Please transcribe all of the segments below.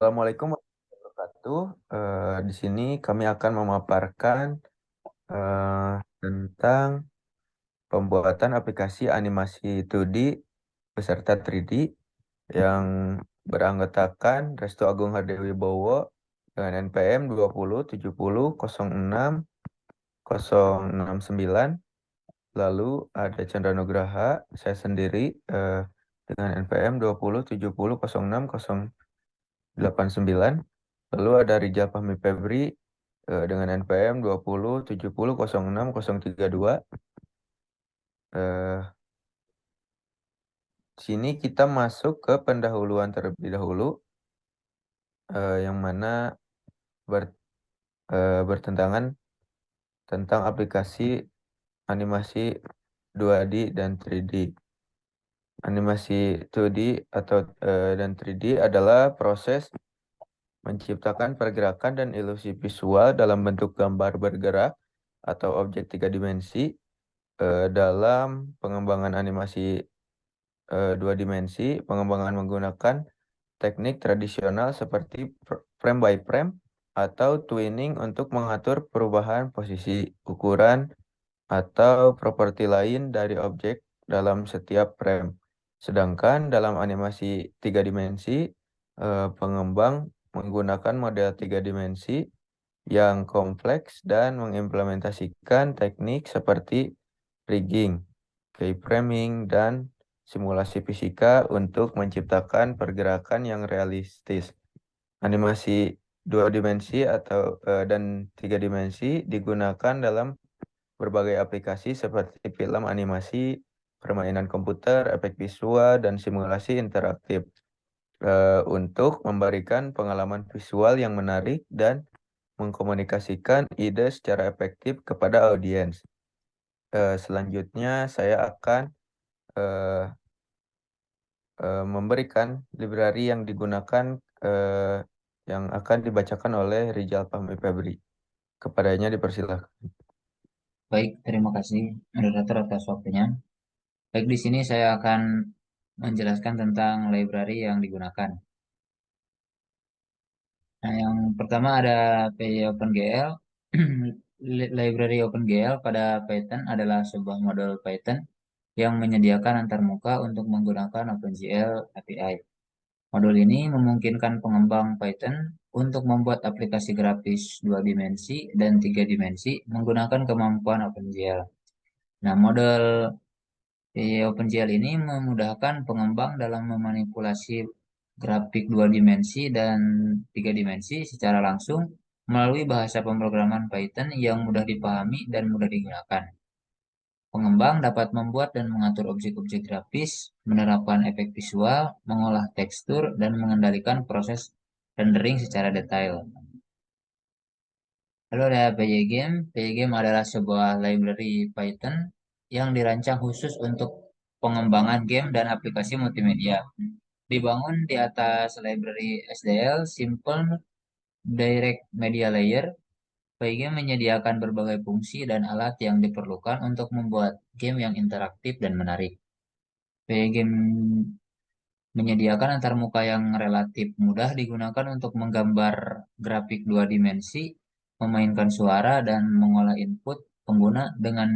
Assalamualaikum warahmatullahi wabarakatuh. Di sini kami akan memaparkan eh, tentang pembuatan aplikasi animasi 2D beserta 3D yang beranggotakan Restu Agung Hardewibowo dengan NPM 207006 069. Lalu ada Chandra Nugraha, saya sendiri dengan NPM 207006 089. Lalu ada Rijal Fahmi Febri dengan NPM 2070706032. Eh, Sini kita masuk ke pendahuluan terlebih dahulu, yang mana ber- bertentangan tentang aplikasi animasi 2D dan 3D. Animasi 2D dan 3D adalah proses menciptakan pergerakan dan ilusi visual dalam bentuk gambar bergerak atau objek tiga dimensi dalam pengembangan animasi dua dimensi. Pengembangan menggunakan teknik tradisional seperti frame by frame atau twinning untuk mengatur perubahan posisi, ukuran, atau properti lain dari objek dalam setiap frame. Sedangkan dalam animasi tiga dimensi, pengembang menggunakan model tiga dimensi yang kompleks dan mengimplementasikan teknik seperti rigging, keyframing, dan simulasi fisika untuk menciptakan pergerakan yang realistis. Animasi dua dimensi dan tiga dimensi digunakan dalam berbagai aplikasi seperti film animasi, permainan komputer, efek visual, dan simulasi interaktif untuk memberikan pengalaman visual yang menarik dan mengkomunikasikan ide secara efektif kepada audiens. Selanjutnya, saya akan eh, memberikan library yang digunakan eh, yang akan dibacakan oleh Rijal Fahmi Febri. Kepadanya dipersilahkan. Baik, terima kasih moderator atas waktunya. Baik, di sini saya akan menjelaskan tentang library yang digunakan. Nah, yang pertama ada PyOpenGL. Library OpenGL pada Python adalah sebuah model Python yang menyediakan antarmuka untuk menggunakan OpenGL API. Modul ini memungkinkan pengembang Python untuk membuat aplikasi grafis dua dimensi dan tiga dimensi menggunakan kemampuan OpenGL. Nah, model di OpenGL ini memudahkan pengembang dalam memanipulasi grafik dua dimensi dan tiga dimensi secara langsung melalui bahasa pemrograman Python yang mudah dipahami dan mudah digunakan. Pengembang dapat membuat dan mengatur objek-objek grafis, menerapkan efek visual, mengolah tekstur, dan mengendalikan proses rendering secara detail. Lalu ada PyGame. PyGame adalah sebuah library Python yang dirancang khusus untuk pengembangan game dan aplikasi multimedia. Dibangun di atas library SDL, Simple Direct Media Layer. PyGame menyediakan berbagai fungsi dan alat yang diperlukan untuk membuat game yang interaktif dan menarik. PyGame menyediakan antarmuka yang relatif mudah digunakan untuk menggambar grafik dua dimensi, memainkan suara, dan mengolah input pengguna. Dengan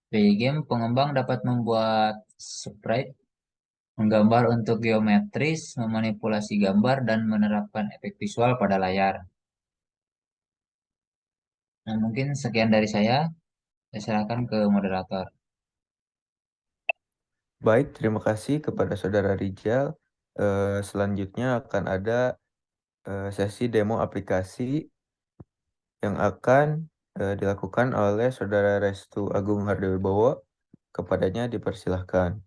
PyGame, pengembang dapat membuat sprite, menggambar untuk geometris, memanipulasi gambar, dan menerapkan efek visual pada layar. Nah, mungkin sekian dari saya serahkan ke moderator. Baik, terima kasih kepada Saudara Rijal. Selanjutnya akan ada sesi demo aplikasi yang akan dilakukan oleh Saudara Restu Agung Hardewibowo. Kepadanya dipersilahkan.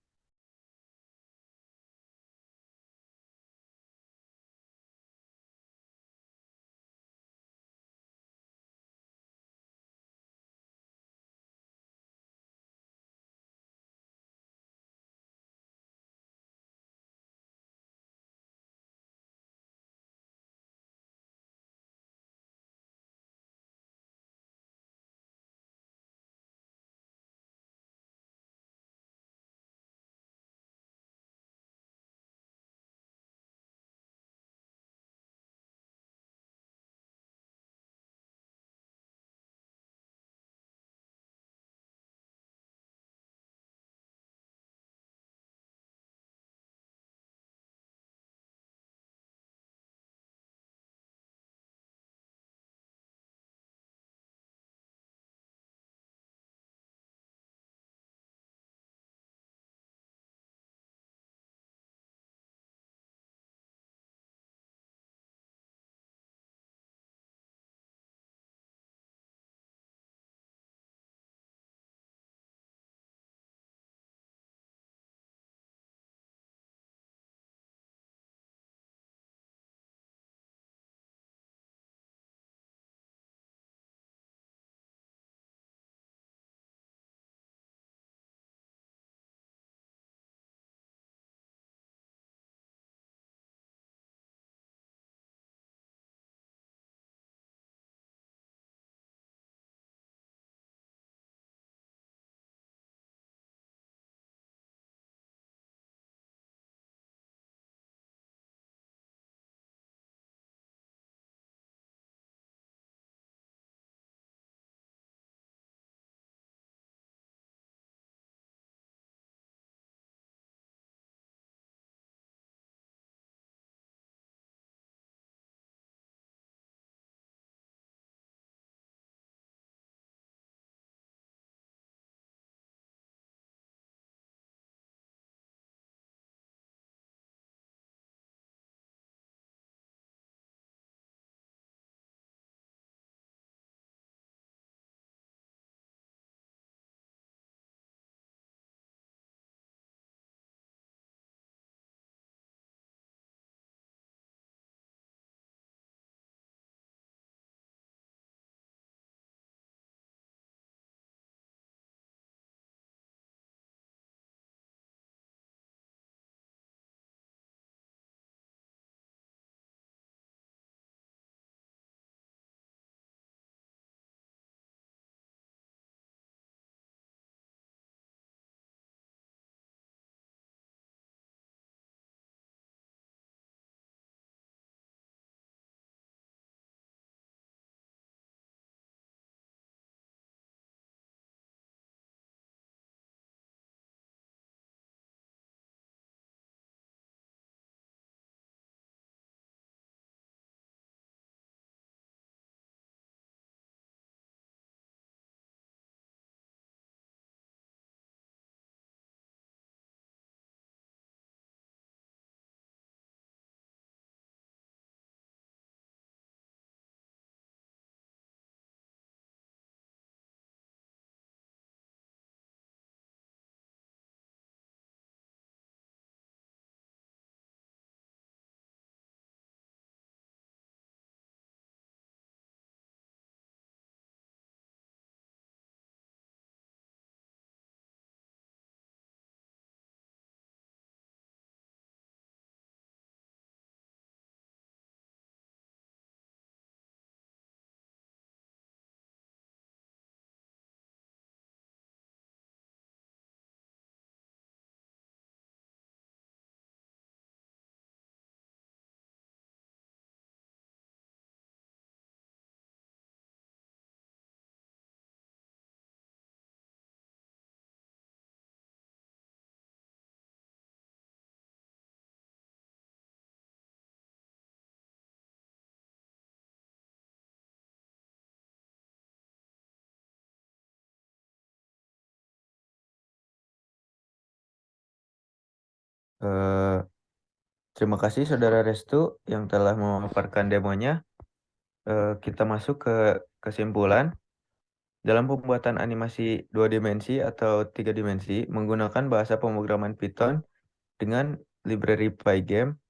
Eh, Terima kasih Saudara Restu yang telah memaparkan demonya. Kita masuk ke kesimpulan. Dalam pembuatan animasi dua dimensi atau tiga dimensi menggunakan bahasa pemrograman Python dengan library Pygame,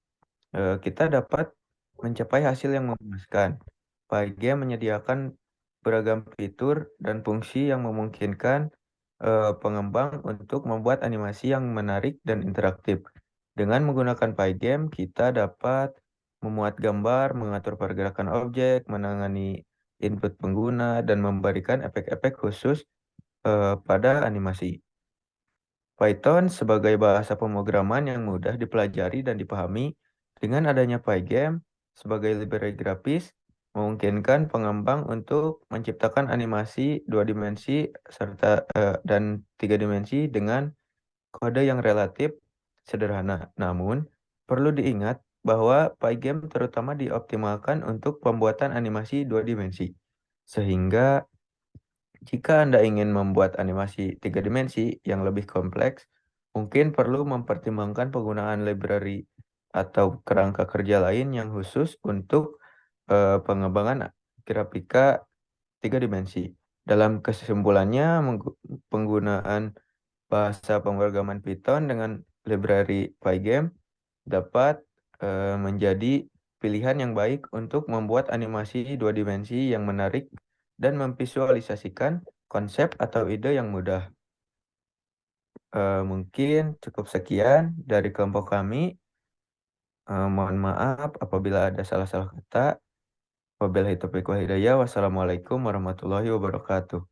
kita dapat mencapai hasil yang memuaskan. Pygame menyediakan beragam fitur dan fungsi yang memungkinkan pengembang untuk membuat animasi yang menarik dan interaktif. Dengan menggunakan Pygame, kita dapat memuat gambar, mengatur pergerakan objek, menangani input pengguna, dan memberikan efek-efek khusus pada animasi. Python sebagai bahasa pemrograman yang mudah dipelajari dan dipahami dengan adanya Pygame sebagai library grafis memungkinkan pengembang untuk menciptakan animasi dua dimensi dan tiga dimensi dengan kode yang relatif sederhana. Namun, perlu diingat bahwa Pygame terutama dioptimalkan untuk pembuatan animasi dua dimensi. Sehingga jika Anda ingin membuat animasi tiga dimensi yang lebih kompleks, mungkin perlu mempertimbangkan penggunaan library atau kerangka kerja lain yang khusus untuk pengembangan grafika tiga dimensi. Dalam kesimpulannya, penggunaan bahasa pemrograman Python dengan library Pygame dapat menjadi pilihan yang baik untuk membuat animasi dua dimensi yang menarik dan memvisualisasikan konsep atau ide yang mudah. Mungkin cukup sekian dari kelompok kami. Mohon maaf apabila ada salah-salah kata. Wabillahi taufiq wal hidayah. Wassalamualaikum warahmatullahi wabarakatuh.